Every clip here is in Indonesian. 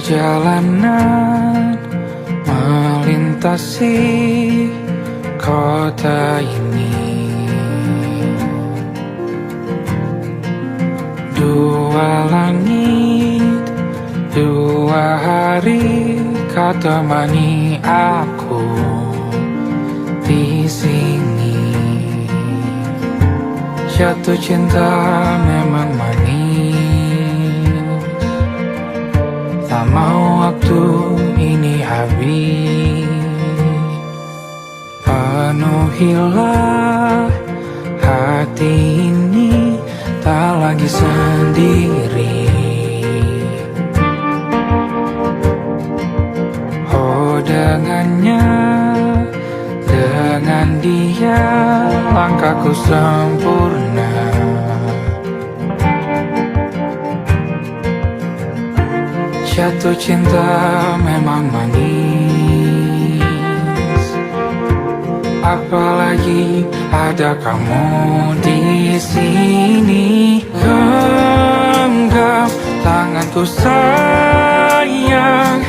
Perjalanan melintasi kota ini, dua langit, dua hari kau temani aku di sini. Jatuh cinta memang manis, tak mau waktu ini habis. Penuhilah hati ini, tak lagi sendiri. Oh dengannya, dengan dia langkahku sempurna. Jatuh cinta memang manis, apalagi ada kamu di sini. Genggam tanganku sayang,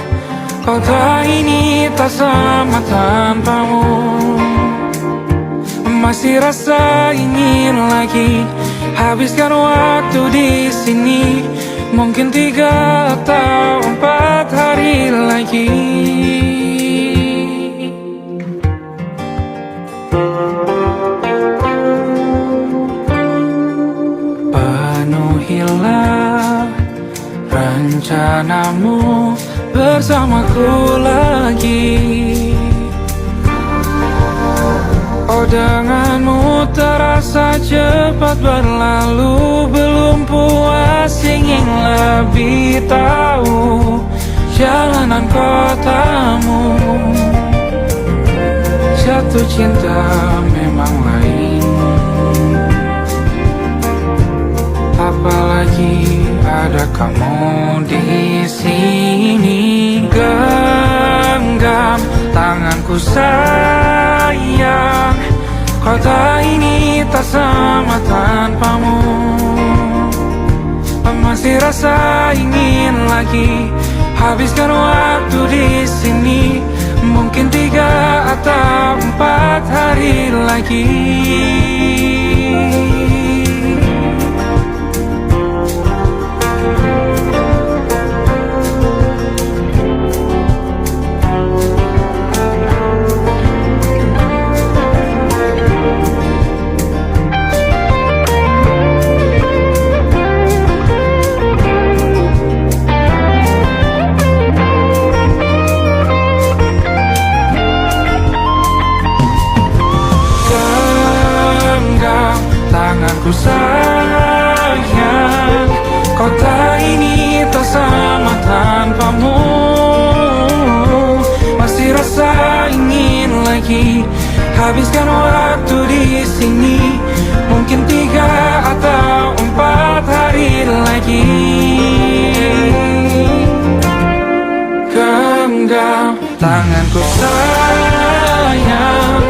kota ini tak sama tanpamu. Masih rasa ingin lagi habiskan waktu di sini. Mungkin 3 atau 4 hari lagi. Penuhilah rencanamu bersamaku lagi. Oh denganmu terasa cepat berlalu, belum puas ingin lebih tahu jalanan kotamu. Jatuh cinta memang lain, apalagi ada kamu di sini. Genggam tanganku sayang, kota ini tak sama tanpamu. Masih rasa ingin lagi habiskan waktu di sini. Mungkin 3 atau 4 hari lagi. Tanganku sayang, kota ini tak sama tanpamu. Masih rasa ingin lagi habiskan waktu di sini. Mungkin 3 atau 4 hari lagi. Genggam tanganku sayang,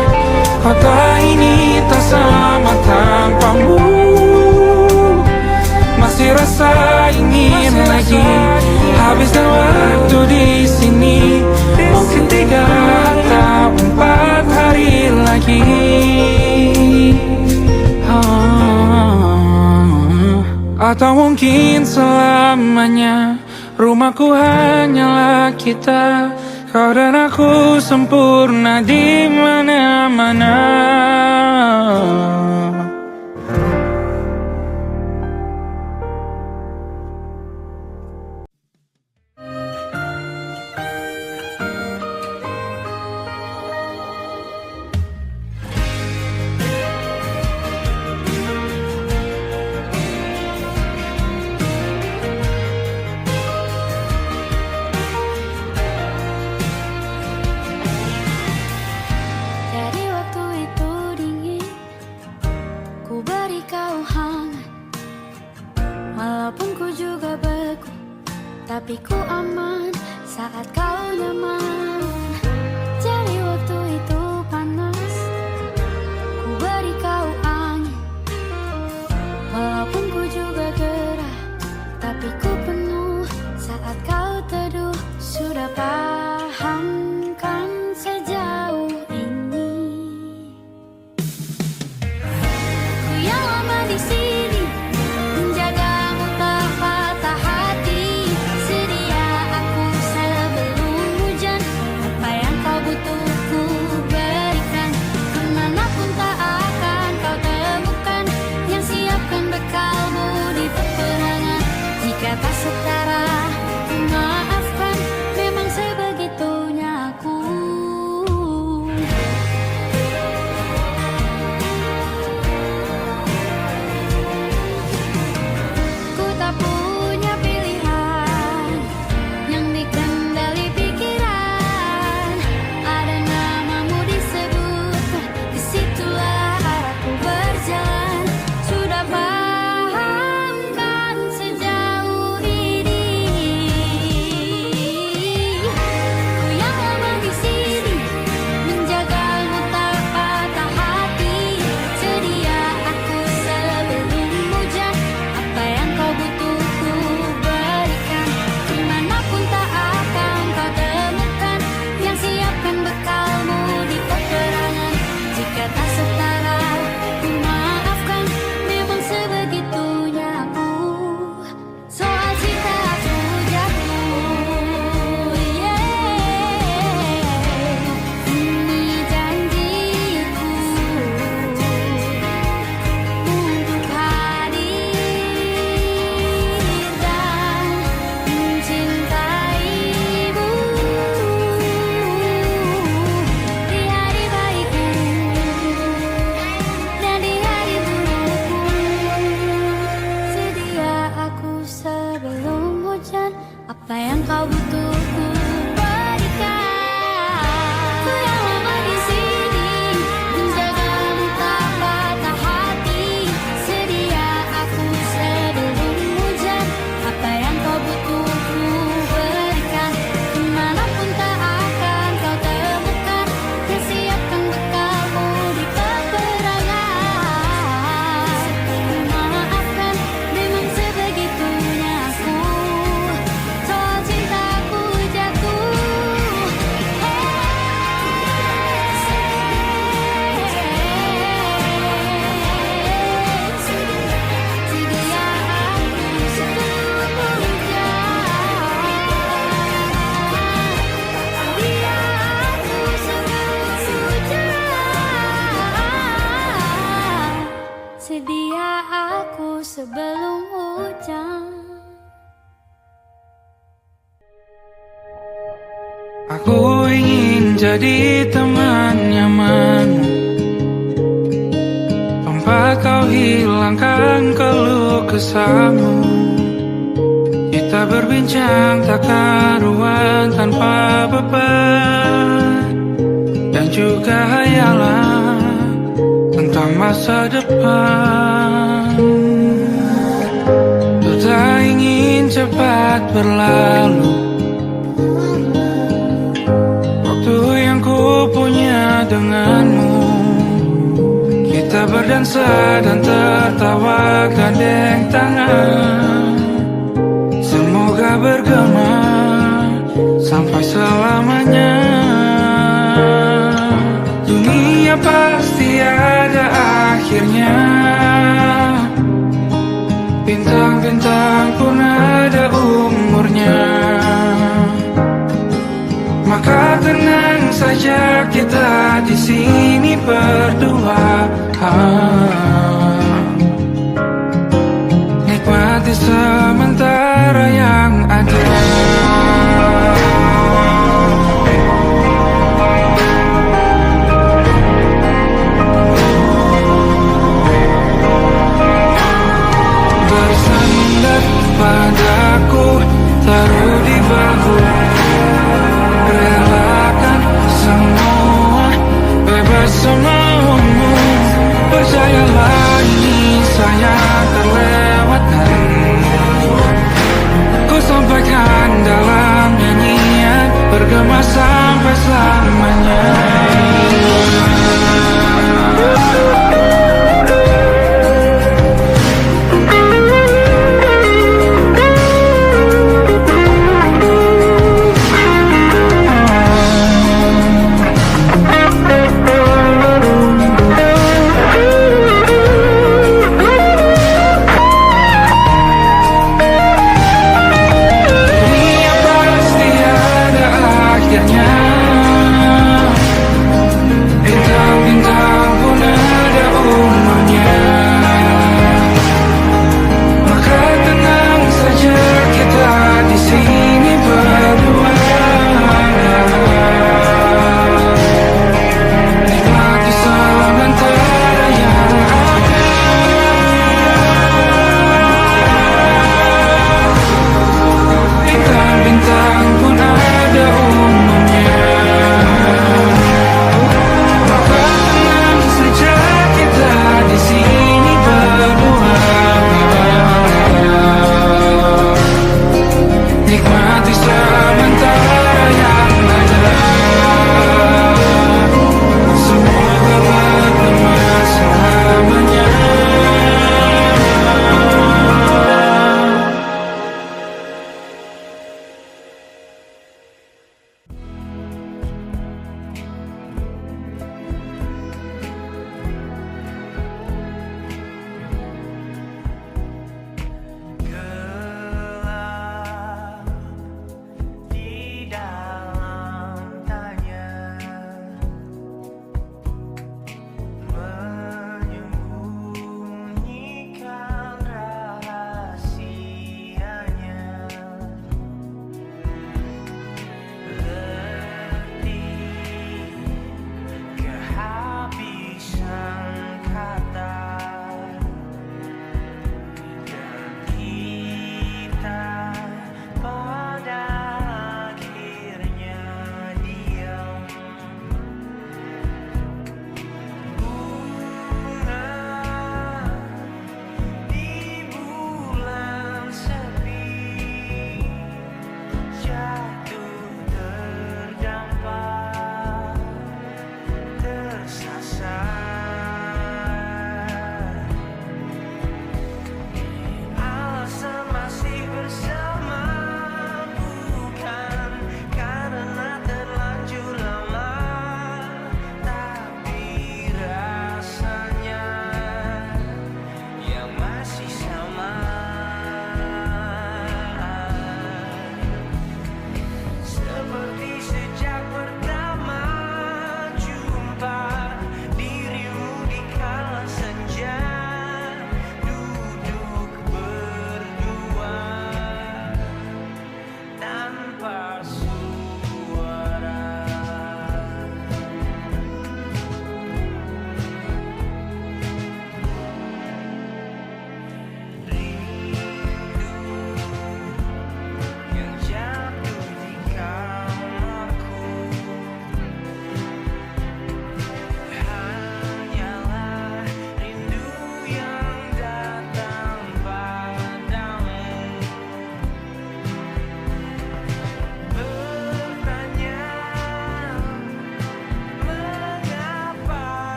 kota ini tak sama tanpamu. Masih rasa ingin lagi habiskan waktu di sini. Mungkin 3 atau 4 hari lagi. Atau mungkin selamanya. Rumahku hanyalah kita, kau dan aku sempurna di mana-mana. Tapi ku aman saat kau nyaman. Jadi waktu itu panas, ku beri kau angin. Walaupun ku juga gerah, tapi ku penuh saat kau teduh Aku ingin jadi teman nyamanmu, tempat kau hilangkan keluh kesahmu. Kita berbincang tak karuan tanpa beban, dan juga hayalan tentang masa depan. Ku tak ingin cepat berlalu waktu yang ku punya denganmu. Kita berdansa dan tertawa gandeng tangan, semoga bergema sampai selamanya. Dunia pasti ada akhirnya, bintang-bintang pun ada umurnya. Maka tenang saja kita di sini berdua, nikmati sementara yang ada. Bersandar padaku, taruh di bahu, relakan semua, bebas semaumu. Percayalah ini saya terlewatkan, ku sampaikan dalam nyanyian, bergema sampai selamanya. Dunia pasti ada akhirnya,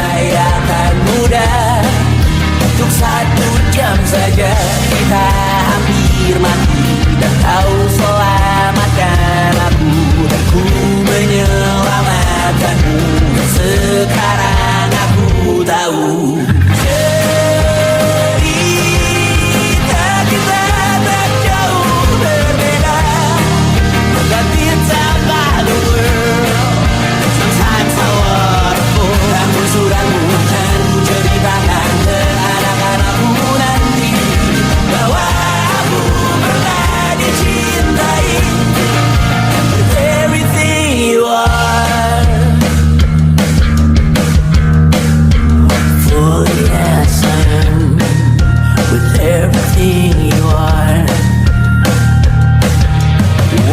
Supaya tak mudah untuk 1 jam saja kita hampir mati, dan kau selamatkan aku, dan ku menyelamatkanmu. Dan sekarang aku tahu cerita kita tak jauh berbeda. But it's about the world. Sometimes I wanna fall. Namun suratmu kan ku ceritakan ke anak-anakku nanti bahwa aku pernah dicintai with everything you are. Fully as I am, with everything you are.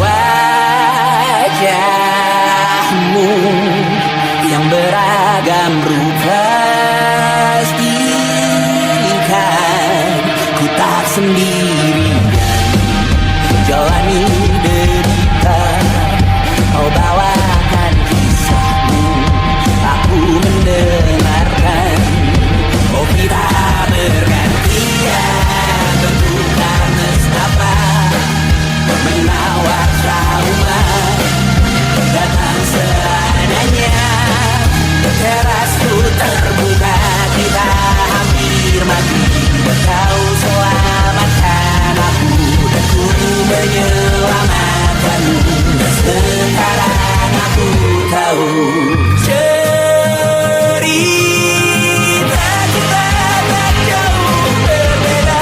Wajahmu yang beragam rupa pastikan ku tak sendiri jalani derita. Kau bawakan kisahmu, aku mendengarkan. Oh kita bergantian, tentukan nestapa menawar trauma datang seadanya. Terasku terbuka, kita hampir mati, kau selamatkan aku, dan ku menyelamatkanmu. Dan sekarang aku tahu cerita kita tak jauh berbeda.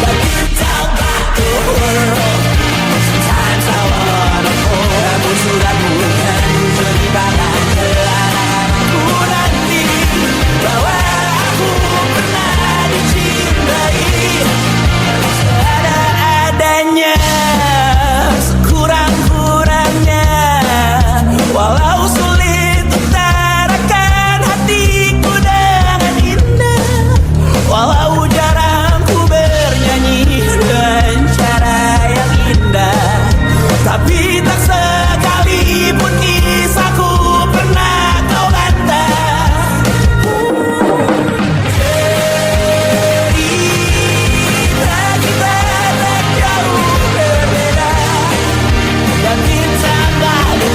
But it's about the world. Sometimes I wanna fall. Namun suratmu kan ceritakan ke anak-anakku nanti bahwa aku pernah dicintai seadanya, sekurang-kurangnya. Walau sulit utarakan hatiku dengan indah, walau jarang ku bernyanyi dengan cara yang indah, tapi tak sekalipun kisahku pernah kau bantah. Cerita kita tak jauh berbeda, dan kita malu.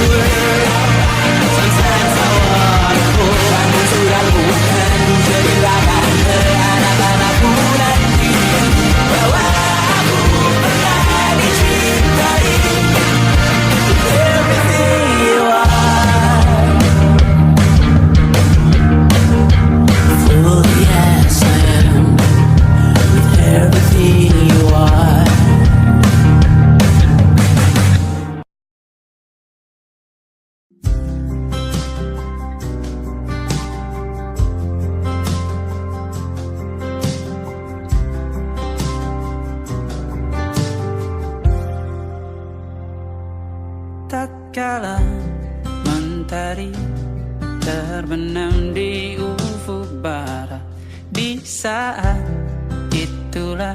Sometimes I wanna fall. Namun suratmu kan ku ceritakan ke anak-anakku nanti bahwa aku pernah dicintai with everything you are. Fully as I am, with everything you are. Tatkala mentari terbenam di ufuk barat, di saat itulah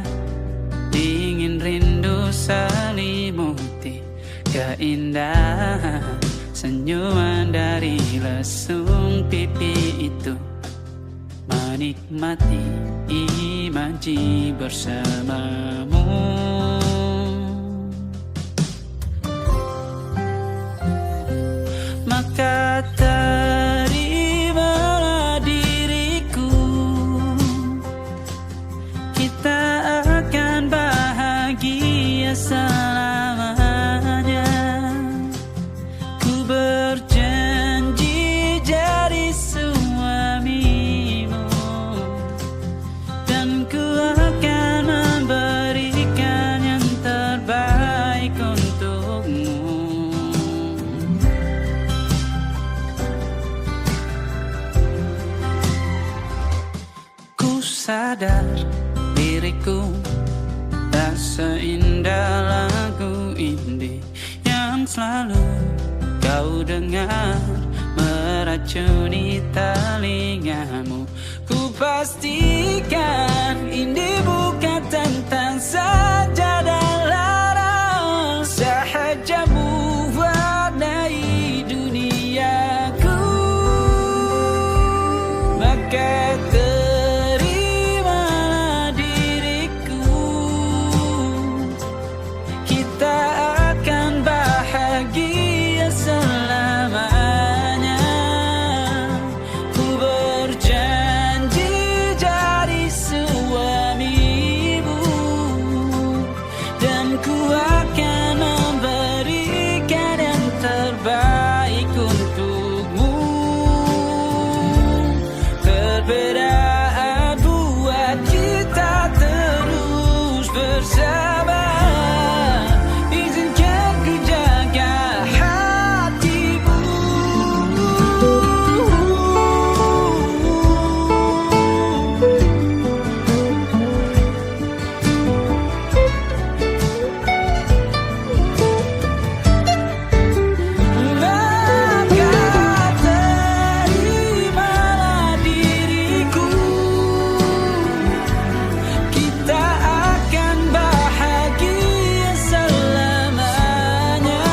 dingin rindu selimuti keindahan senyuman dari lesung pipi itu, menikmati imaji bersamamu. Maka terimalah diriku, kita akan bahagia selamanya. Ku berjanji jadi suamimu, dan ku akan memberikan yang terbaik untukmu. Sadar diriku tak seindah lagu indie yang selalu kau dengar meracuni telingamu. Ku pastikan indie bukan tentang saja dan larang, sahaja mewarnai duniaku. maka terimalah diriku. Kita akan bahagia selamanya. Ku berjanji jadi suamimu, dan ku akan memberikan yang terbaik untukmu. Perbedaan buat kita terus bersama. Izinkan ku jaga hatimu. Maka terimalah diriku. Kita akan bahagia selamanya.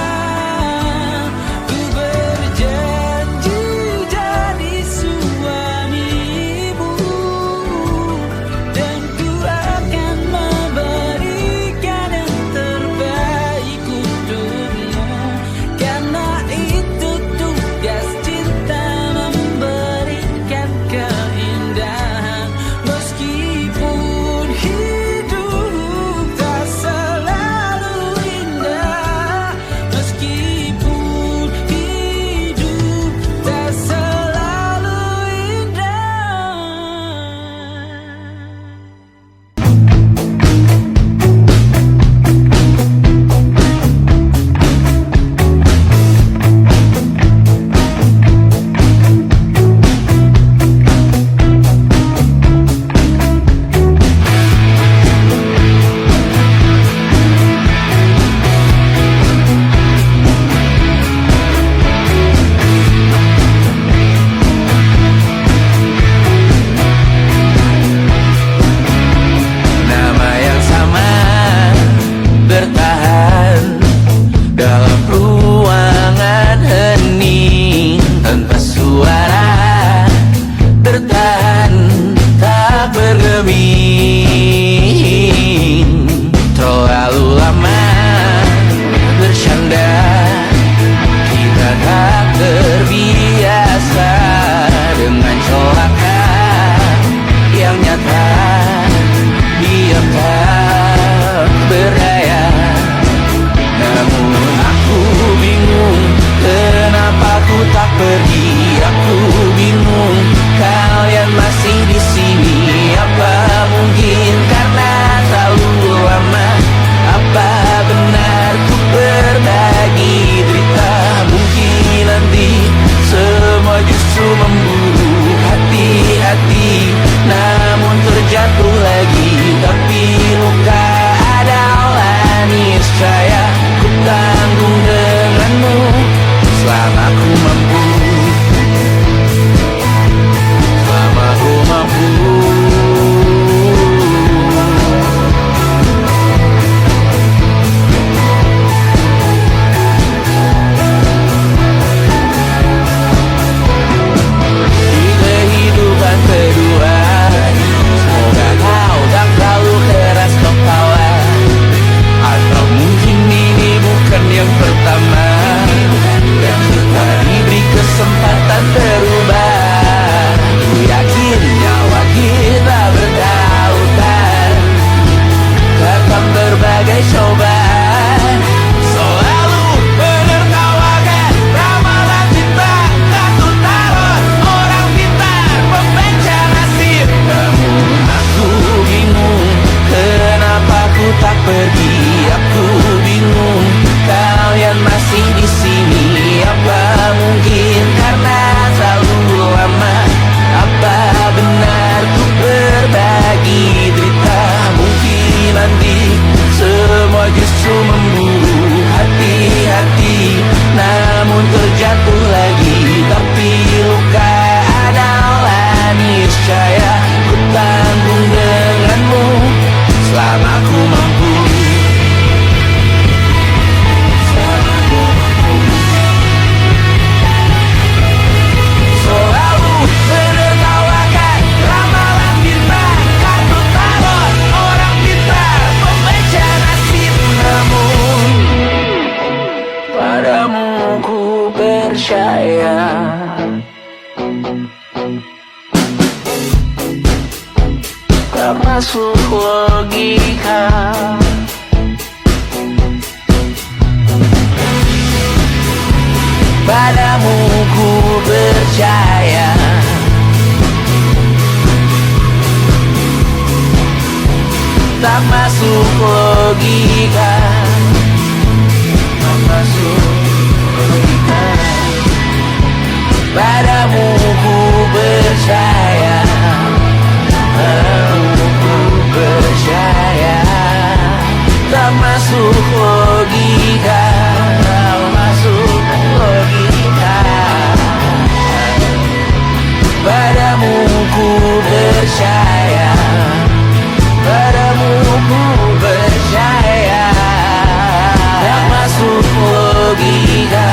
Ku berjanji jadi suamimu, dan ku akan memberikan yang terbaik untukmu. Karena itu tugas cinta, memberikan keindahan. Meskipun hidup tak selalu indah, meskipun hidup tak selalu indah. Nama yang sama bertahan dalam ruangan hening tanpa suara, bertahan tak bergeming. Terlalu lama bersandar, kita tak terbiasa dengan celaka yang nyata. Diam tak berdaya, namun aku bingung kenapa ku tak pergi. Aku bingung kalian masih di sini. Apa mungkin tak masuk logika. Padamu ku percaya, tak masuk logika, tak masuk logika. Padamu ku percaya, padamu ku percaya, tak masuk logika, tak masuk logika. Padamu ku percaya, padamu ku percaya, tak masuk logika,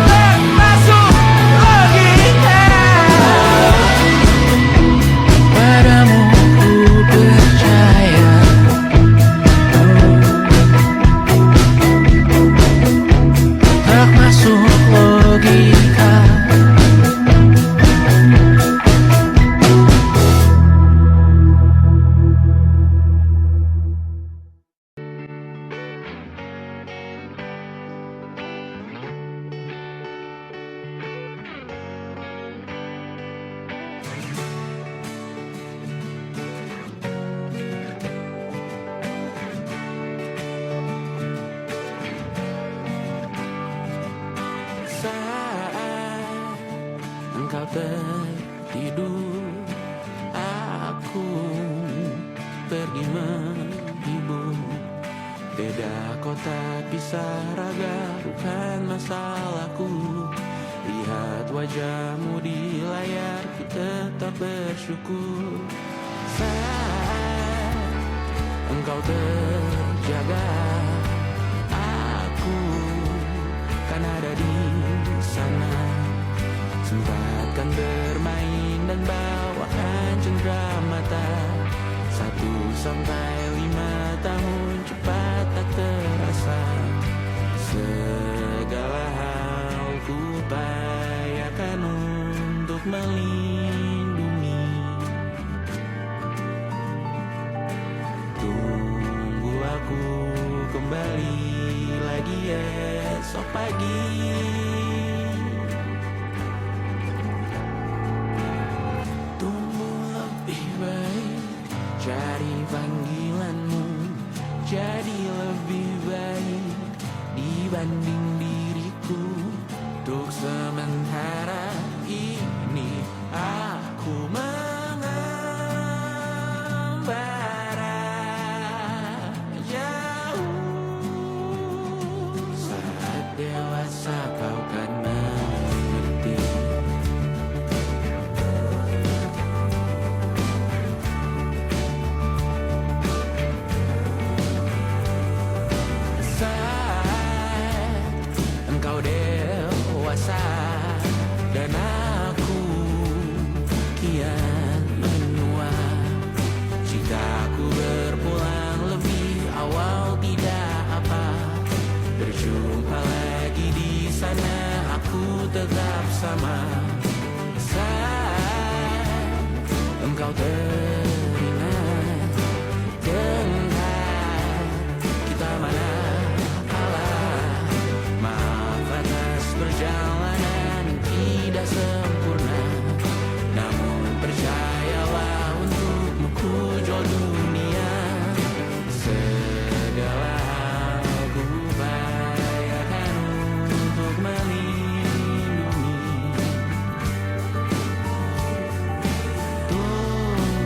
tak masuk logika. Padamu ku percaya, tak masuk logika. Saat engkau tertidur, aku pergi menghibur. Beda kota, pisah raga, bukan masalahku. Lihat wajahmu di layar, ku tetap bersyukur. Saat engkau terjaga, aku kan ada di sana. Sempatkan bermain dan bawakan cendera mata. 1-5 tahun cepat tak terasa. Segala hal ku upayakan untuk melindungi. Tunggu aku kembali lagi esok pagi. Tumbuh lebih baik, cari panggilanmu, jadi lebih baik dibanding diriku. Untuk sementara ini aku mengembara jauh. Saat dewasa kau kan mengerti. Saat engkau dewasa dan aku kian menua. Jika aku berpulang lebih awal tidak apa. Berjumpa lagi di sana, aku tetap sama. Saat engkau teringat tentang kita mana kalah. Maaf atas perjalanan tidak sempurna, namun percayalah untukmu ku jual dunia. Segala hal ku upayakan untuk melindungi. Tunggu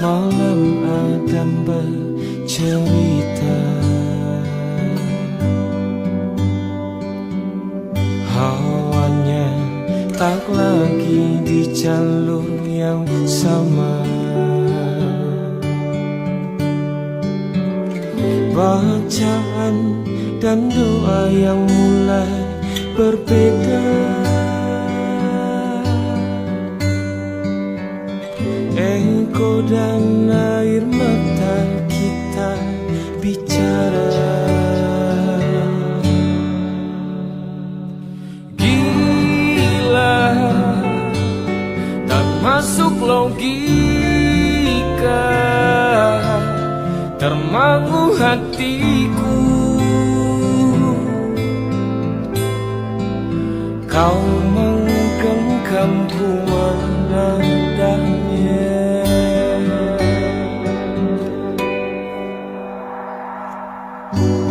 malam Adam bercerita. Hawanya tak lagi di jalur yang sama. Bacaan dan doa yang mulai berbeda. Engkau dan air mata kita bicara. Gila, tak masuk logika, termangu hatiku. Kau menggenggamku menadanya.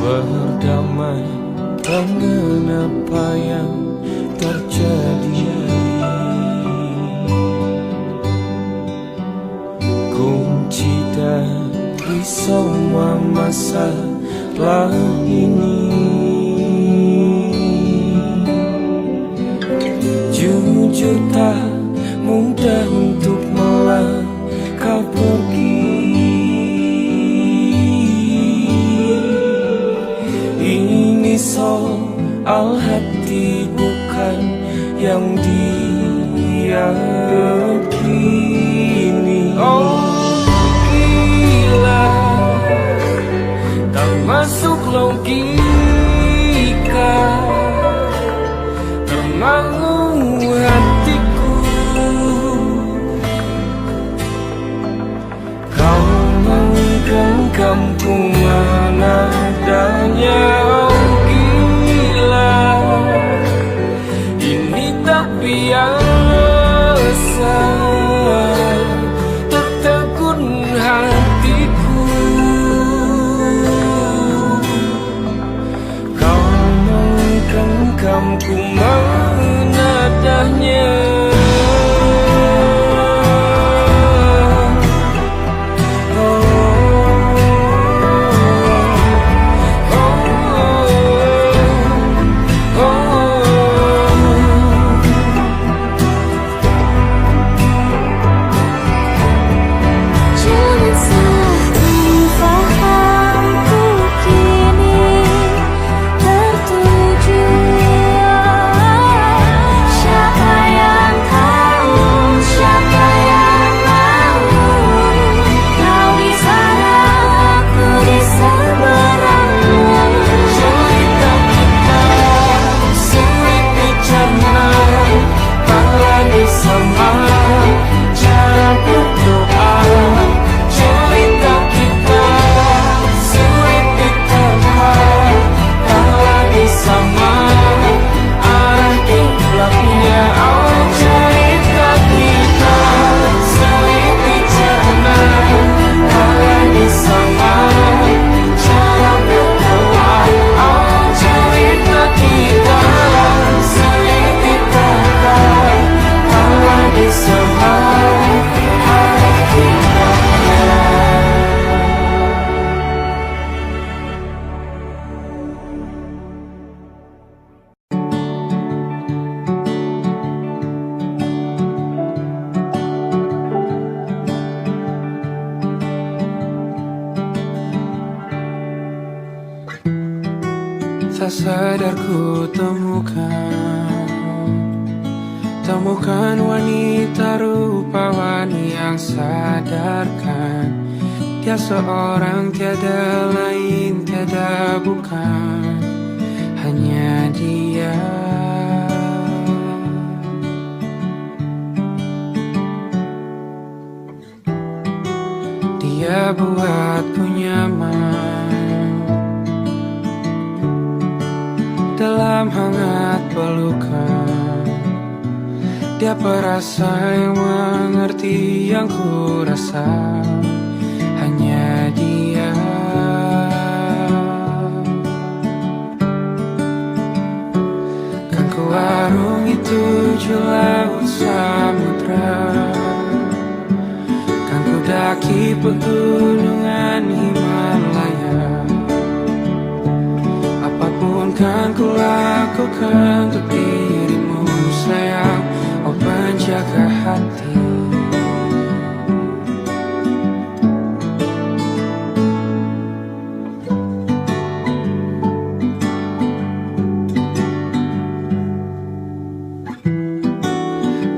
Berdamai dengan apa yang terjadi. Kunci dari semua masalah ini. Jujur tak mudah untuk melangkah pergi. Ini soal hati bukan yang diyakini. Oh gila, tak masuk logika, termangu hatiku. Kau menggenggamku menadanya. Oh gila, ini tak biasa, tertegun hatiku. Kau menggenggamku menadanya. Tak sadar ku temukan wanita rupawan yang sadarkan. Dia seorang tiada lain, tiada bukan, hanya dia. Dia buatku nyaman dalam hangat pelukan. Dia perasa yang mengerti yang ku rasa, hanya dia. Kan ku arungi 7 laut samudra, kan ku daki pegunungan Himalaya, apapun kan ku lakukan untuk dirimu sayang, oh penjaga hati.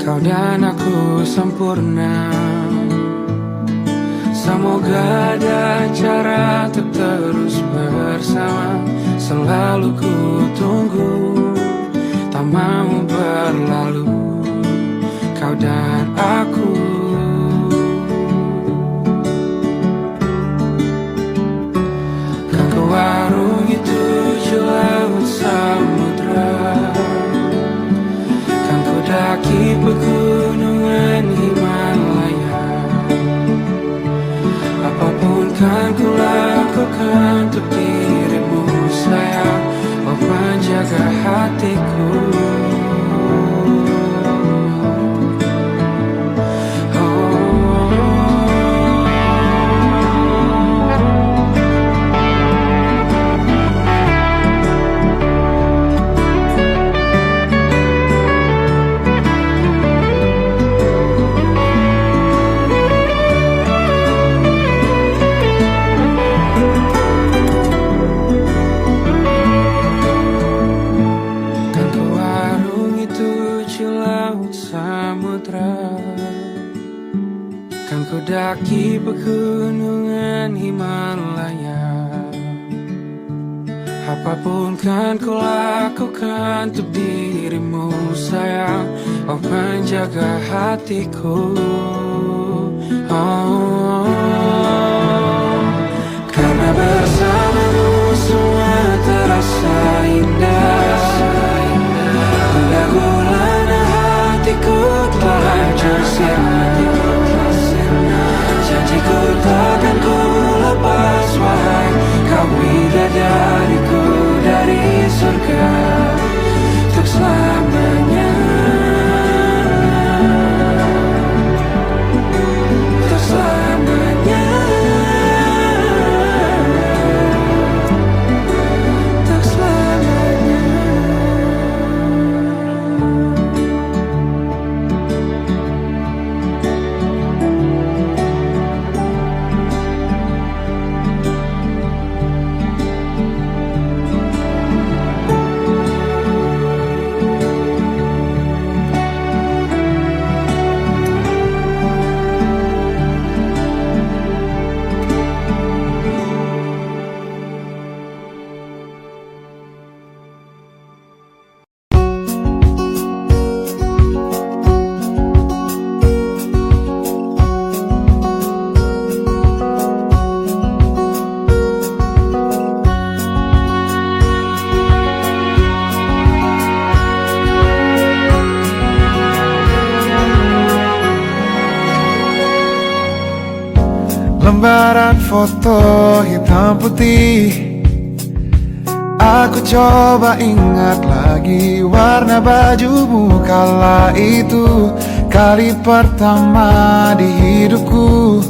Kau dan aku sempurna, semoga ada cara untuk terus bersama. Selalu ku tunggu, tak mau berlalu, kau dan aku. Kan ku warungi tujuh laut samudra, kan ku daki pegunungan Himalaya, apapun kan ku lakukan untuk dirimu sayang, oh penjaga hatiku. Kan ku daki pegunungan Himalaya, apapun kan ku lakukan untuk dirimu sayang, oh penjaga hatiku. Oh, karena bersamamu semua terasa indah. Gundah gulana hatiku telah bersih. Janjiku takkan ku lepas wahai kau bidadariku dari surga untuk selamanya, untuk selamanya, untuk selamanya. Lembaran foto hitam putih, aku coba ingat lagi warna bajumu kala itu. Kali pertama di hidupku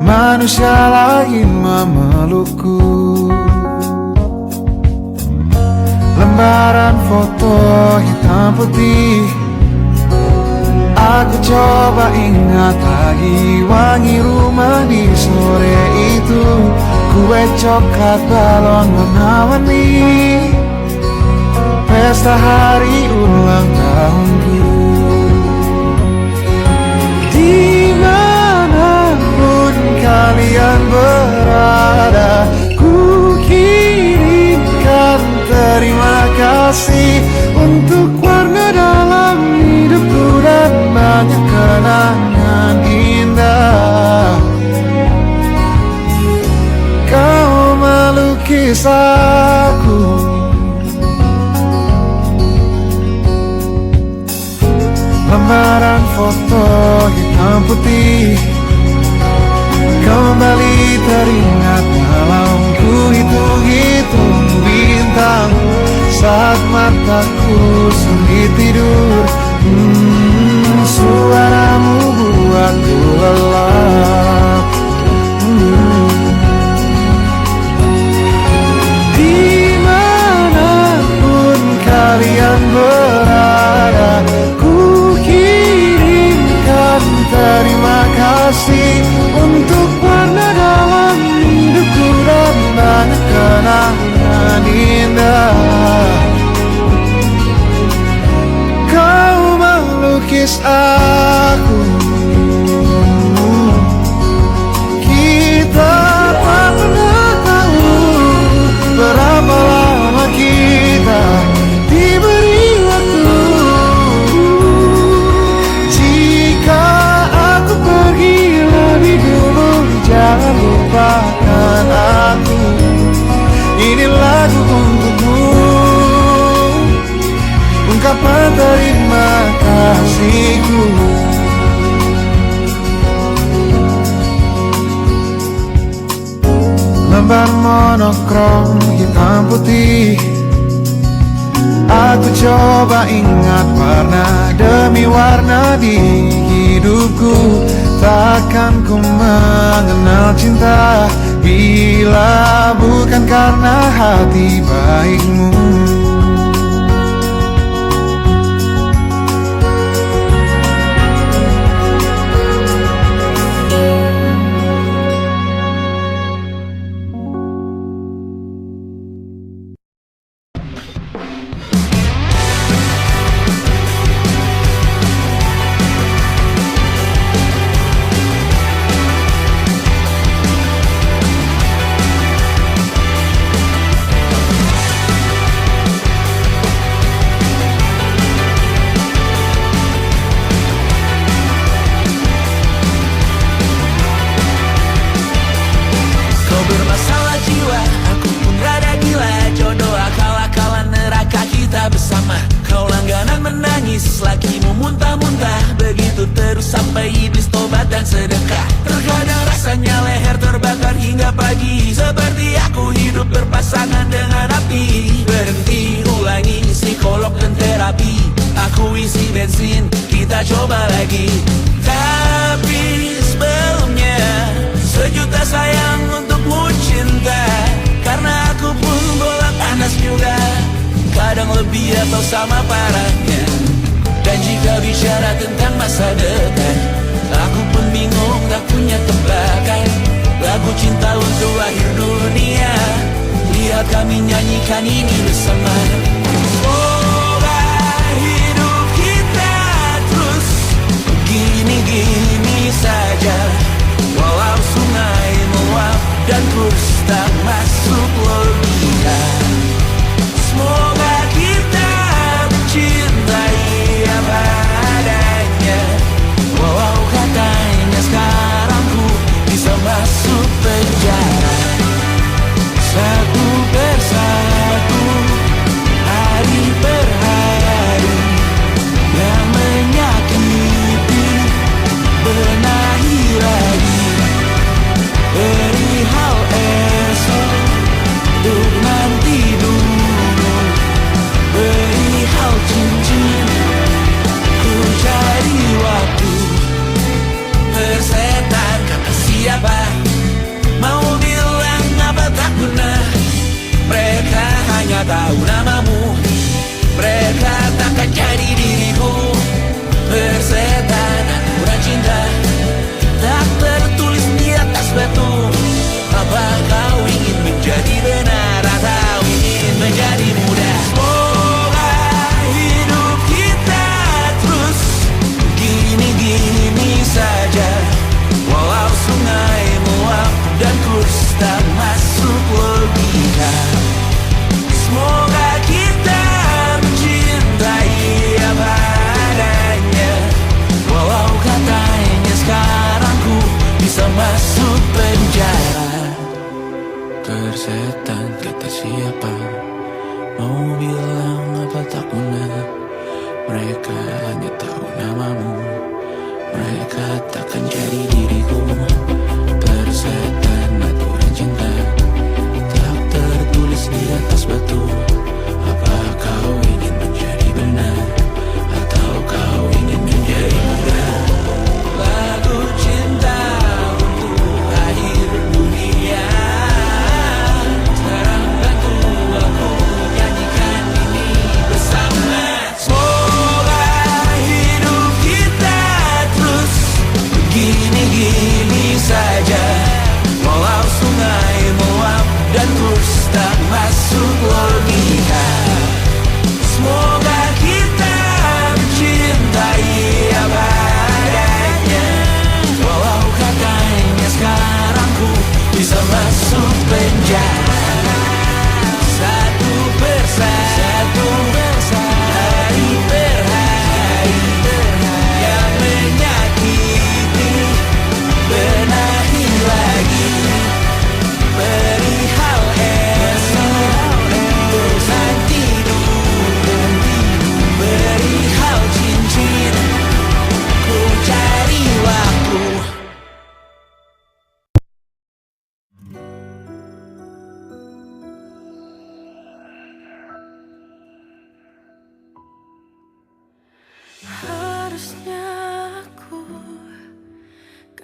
manusia lain memelukku. Lembaran foto hitam putih, aku coba ingat lagi wangi rumah di sore itu. Kue coklat balon warna-warni, pesta hari ulang tahunku. Dimanapun kalian berada, ku kirimkan terima kasih untuk warna dalam hidupku dan banyak kenangan indah. Kau melukis aku, lembaran foto hitam putih kembali teringat dalam ku hitung-hitung bintang saat mataku sulit tidur. Suaramu buatku lelah. gambar monokrom hitam putih. Aku coba ingat warna demi warna di hidupku. Takkan ku mengenal cinta bila bukan karena hati baikmu.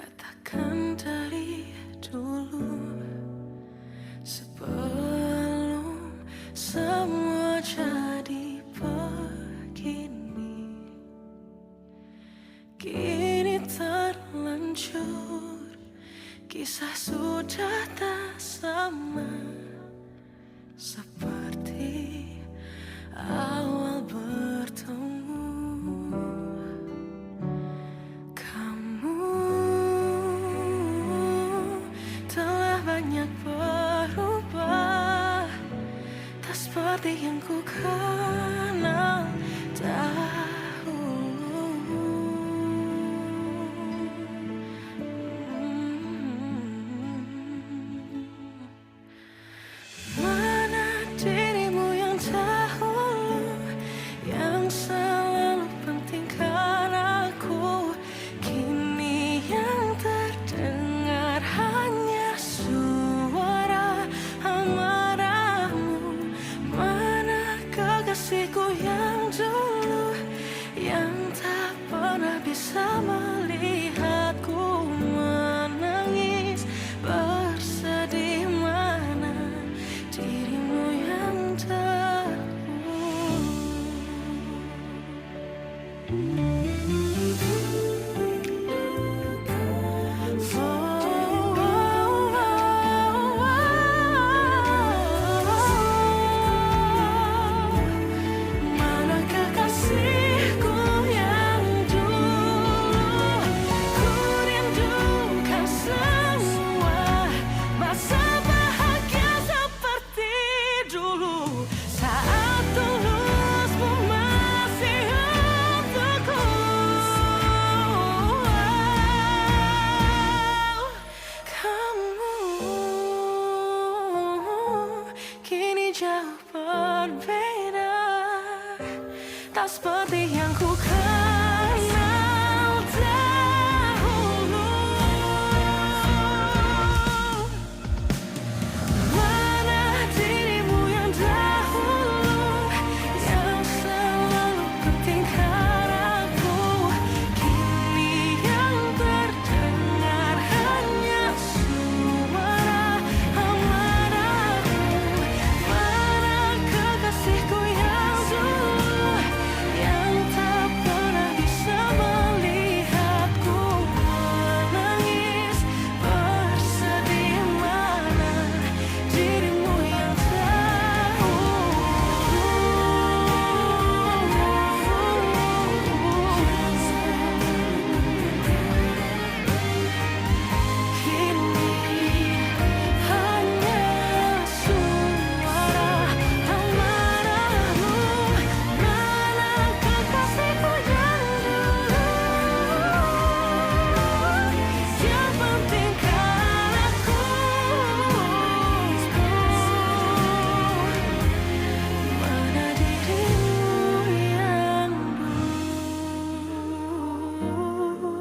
Katakan dari dulu, sebelum semua jadi begini. Kini terlanjur, kisah sudah tak sama seperti awal bertemu. Kamu telah banyak berubah, tak seperti yang ku kenal dahulu. Mana dirimu yang dahulu, yang selalu pentingkan aku. Kini yang terdengar hanya suara amarahmu. Mana kekasihku yang dulu, yang tak pernah bisa melihatku menangis bersedih. Mana dirimu yang mana kekasihku yang dulu, ku rindukan semua masa bahagia seperti dulu, saat tulusmu masih untukku. Kamu kini jauh berbeda, tak seperti yang ku kenal dahulu. Mana dirimu yang dahulu, yang selalu pentingkan aku. Kini yang terdengar hanya suara amarahmu. Mana kekasihku yang dulu, yang tak pernah bisa melihatku menangis bersedih. Mana dirimu yang kini hanya suara amarahmu. Mana kekasihku yang dulu, yang pentingkan aku. Mana dirimu yang dulu,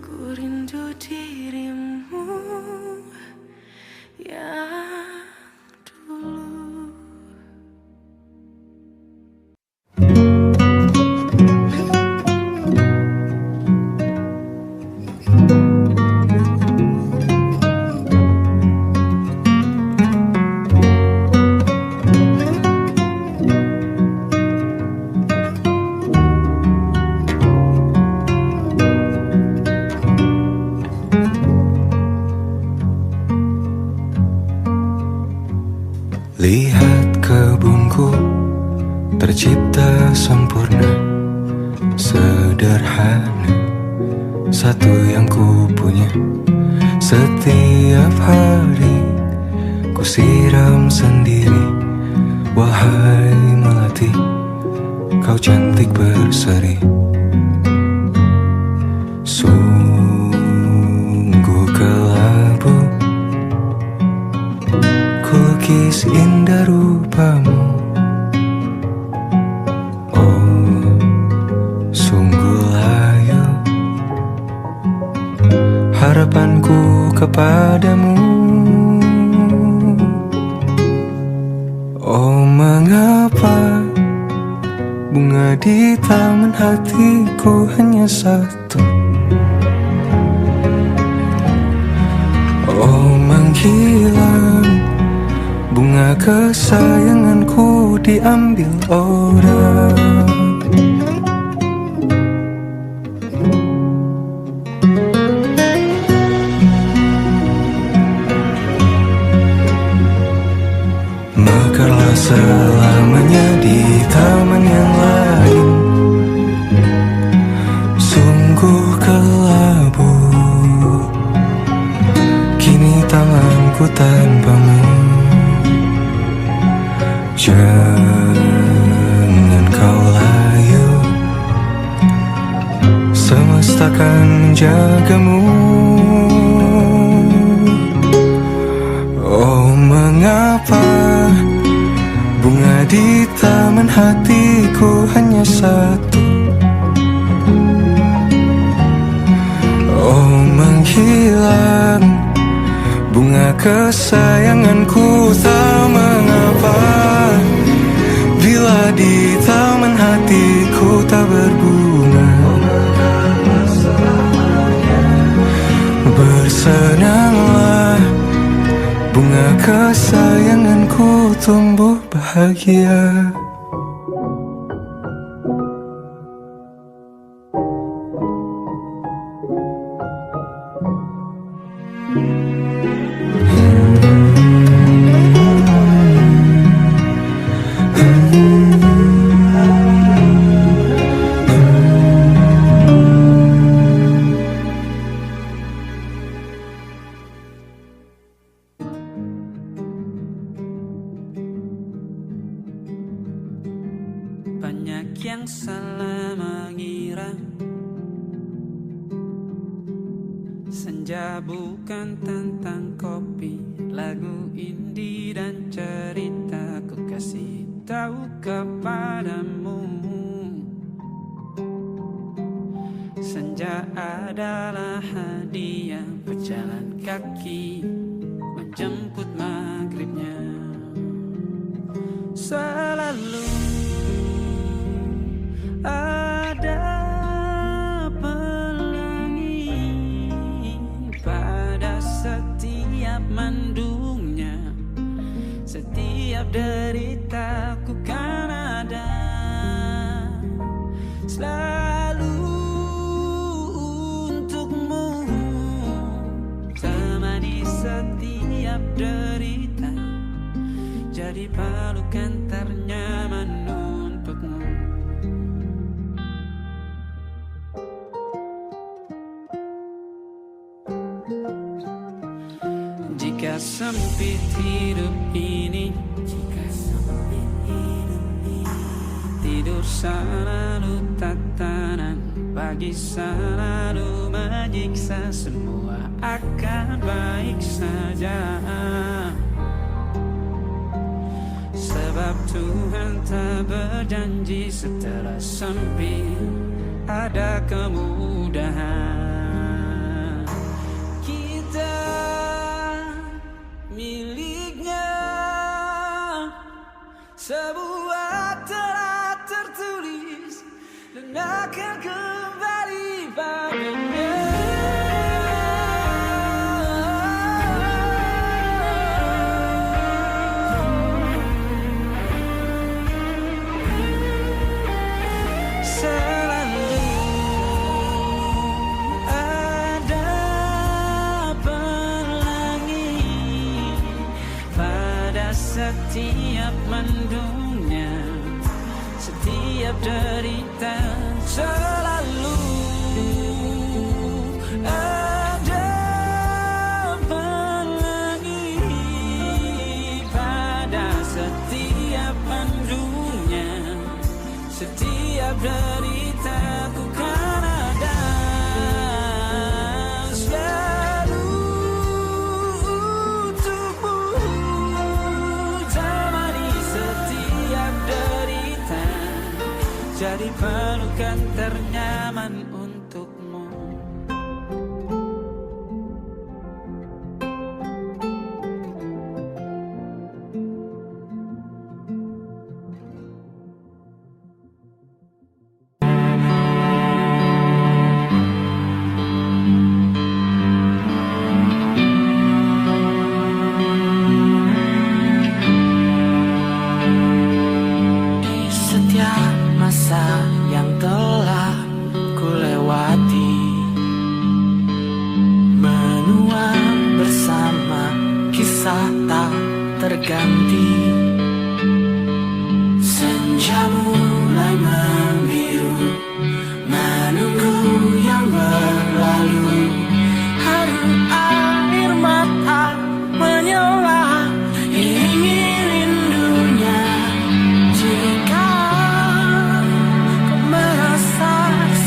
ku rindu dirimu yang dulu. Lihat kebunku tercipta sempurna, sederhana, satu yang ku punya. Setiap hari ku siram sendiri. Wahai melati, kau cantik berseri. Sungguh kelabu kulukis indah rupamu. Oh, sungguh layu harapanku kepadamu. Oh, mengapa bunga di taman hatiku hanya satu? hilang, bunga kesayanganku diambil orang. Mekarlah selamanya di taman yang lain, sungguh kelabu kini tanganku tanpamu. Jangan kau layu, semesta akan menjagamu. Oh, mengapa bunga di taman hatiku hanya satu? Oh, menghilang bunga kesayanganku, tak mengapa bila di taman hatiku tak berbunga. Bersenanglah, bunga kesayanganku tumbuh bahagia. Banyak yang salah mengira senja bukan tentang kopi, lagu indie dan cerita. Ku kasih tahu kepadamu, senja adalah hadiah berjalan kaki menjemput maghribnya. Selalu ada pelangi pada setiap mendungnya, setiap deritaku kan ada selalu untukmu, temani setiap derita, jadi pelukan ternyaman untukmu. Jika sempit hidup ini, tidur selalu tatanan, pagi selalu menyiksa, semua akan baik saja. Sebab Tuhan tak berjanji setelah sempit ada kemudahan. Kita miliknya sebuah telah tertulis dan akan kembali padanya. Selalu ada pelangi pada setiap mendungnya, setiap derita. Selalu ada pelangi pada setiap mendungnya, setiap deritaku kan ada selalu untukmu, temani setiap derita, jadi pelukan ternyaman untukmu. tak terganti. Senja mulai membiru, menunggu yang berlalu. Haru air mata menyela, iringi rindunya. Jika kau merasa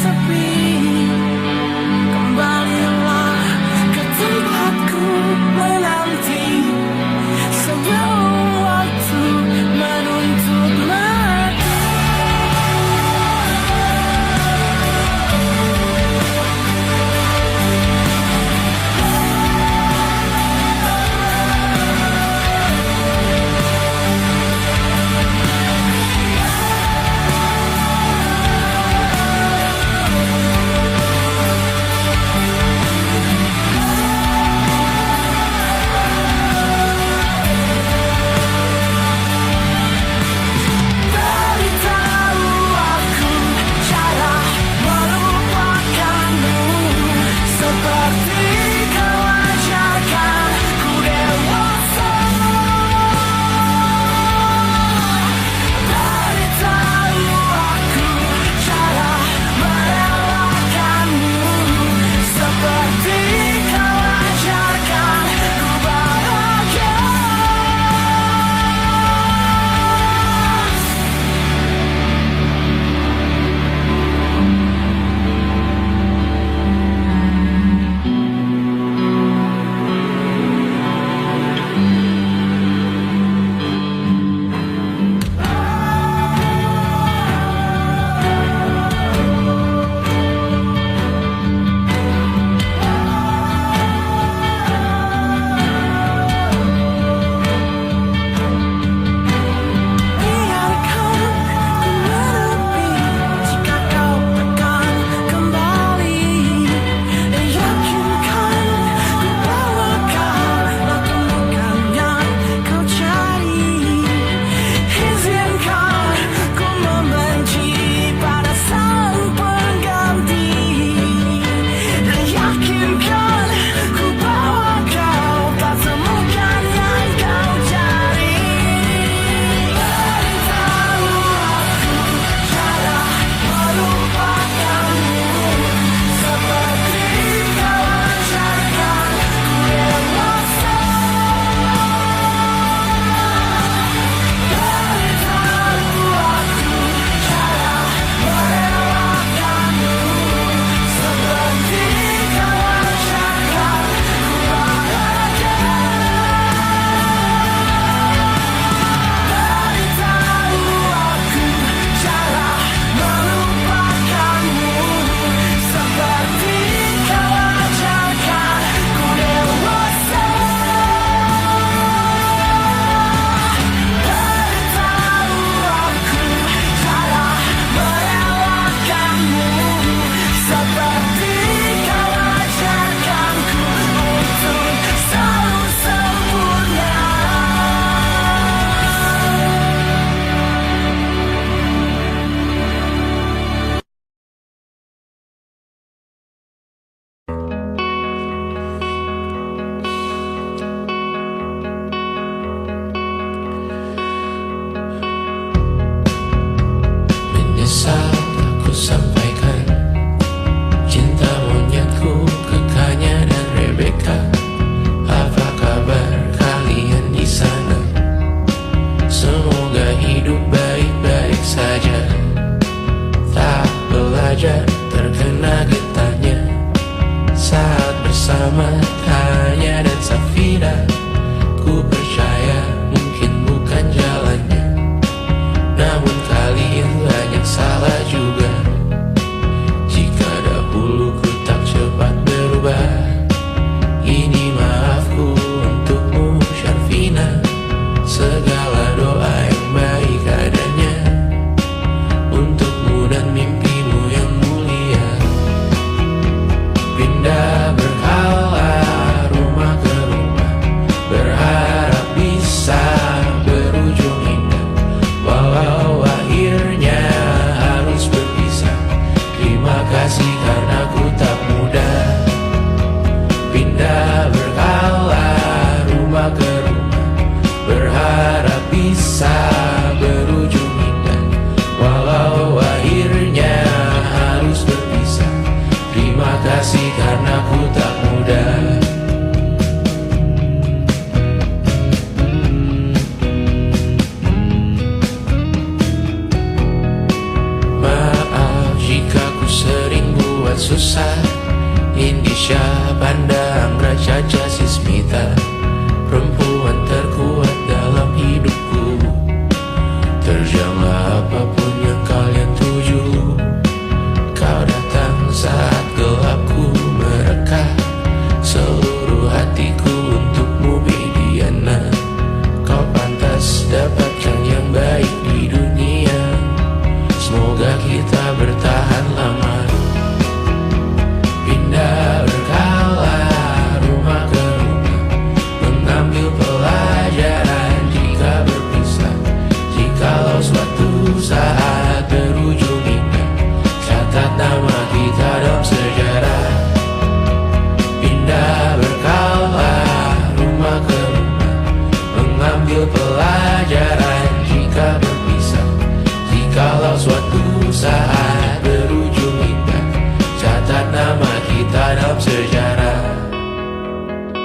sepi, kembalilah ke tempatku menanti. Sebelum waktu menuntut mati. Beritahu aku cara melupakanmu, seperti kau ajarkan ku dewasa. Beritahu aku cara merelakanmu, seperti kau ajarkan ku bahagia. Biarkan ku menepi jika kau tekan kembali. Yakinkan ku bahwa kau lakukan yang kau cari. Izinkan ku membenci pada sang pengganti. Yakinkan ku bahwa kau tak temukan yang kau cari. Beritahu aku cara melupakanmu, seperti kau ajarkan ku dewasa. Beritahu aku cara merelakanmu, seperti kau ajarkan ku bahagia. Beritahu aku cara melupakanmu, seperti kau ajarkan ku dewasa. Beritahu aku cara merelakanmu, seperti kau ajarkanku untuk selalu sempurna. Menyesal aku sampaikan cinta monyetku ke Kanya dan Rebecca. Apa kabar kalian di sana? Semoga hidup baik-baik saja. Tak belajar terkena getahnya saat bersama Tanya dan Safira. Ku percaya mungkin bukan jalannya, namun kalian banyak salah juga. Jika dahulu ku tak cepat berubah, ini maafku untukmu Syarfina. Segala doa yang baik adanya untukmu dan mimpimu yang mulia. Pindah berhala rumah ke rumah, Anggra Caca Sismita, perempuan terkuat dalam hidupku. Terjanglah apapun yang kalian tuju, kau datang saat gelapku mereka. Seluruh hatiku untukmu Mediana, kau pantas dapatkan yang baik di dunia. Semoga kita bertahan lama, pindah berkala rumah ke rumah, mengambil pelajaran jika berpisah. Jikalau suatu saat berujung indah, catat nama kita dalam sejarah. Pindah berkala rumah ke rumah, mengambil pelajaran jika berpisah. Jikalau suatu saat berujung indah, catat nama kita dalam sejarah.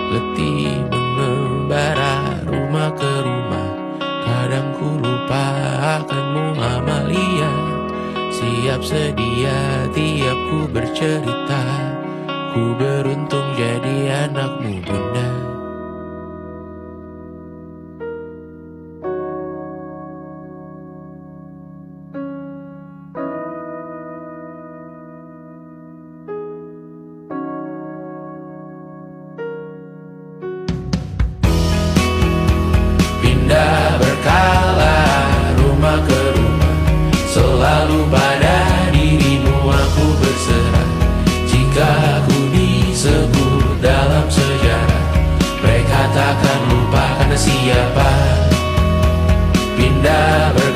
Letih mengembara rumah ke rumah, kadang ku lupa akanmu Amalia. Siap sedia tiap ku bercerita, ku beruntung jadi anakmu bunda. Pindah berkala rumah ke rumah, selalu pada dirimu aku berserah. Jika aku disebut dalam sejarah, mereka takkan lupa karena siapa. Pindah berkala